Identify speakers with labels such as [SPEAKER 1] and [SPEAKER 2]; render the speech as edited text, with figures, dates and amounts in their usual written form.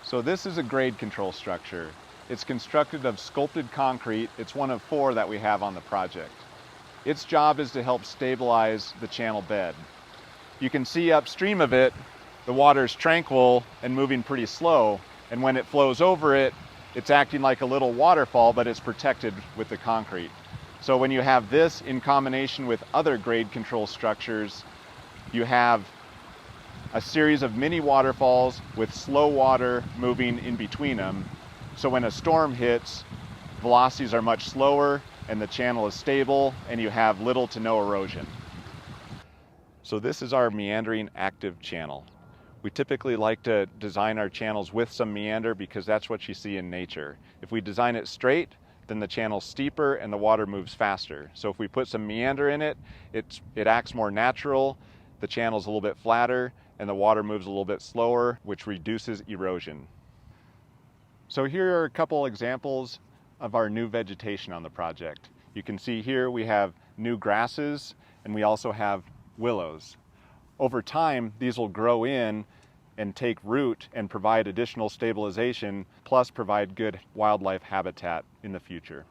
[SPEAKER 1] So this is a grade control structure. It's constructed of sculpted concrete. It's one of 4 that we have on the project. Its job is to help stabilize the channel bed. You can see upstream of it, the water is tranquil and moving pretty slow, and when it flows over it, it's acting like a little waterfall, but it's protected with the concrete. So when you have this in combination with other grade control structures, you have a series of mini waterfalls with slow water moving in between them. So when a storm hits, velocities are much slower and the channel is stable and you have little to no erosion. So this is our meandering active channel. We typically like to design our channels with some meander because that's what you see in nature. If we design it straight, then the channel's steeper and the water moves faster. So if we put some meander in it, it acts more natural, the channel's a little bit flatter, and the water moves a little bit slower, which reduces erosion. So here are a couple examples of our new vegetation on the project. You can see here we have new grasses and we also have willows. Over time, these will grow in and take root and provide additional stabilization, plus provide good wildlife habitat in the future.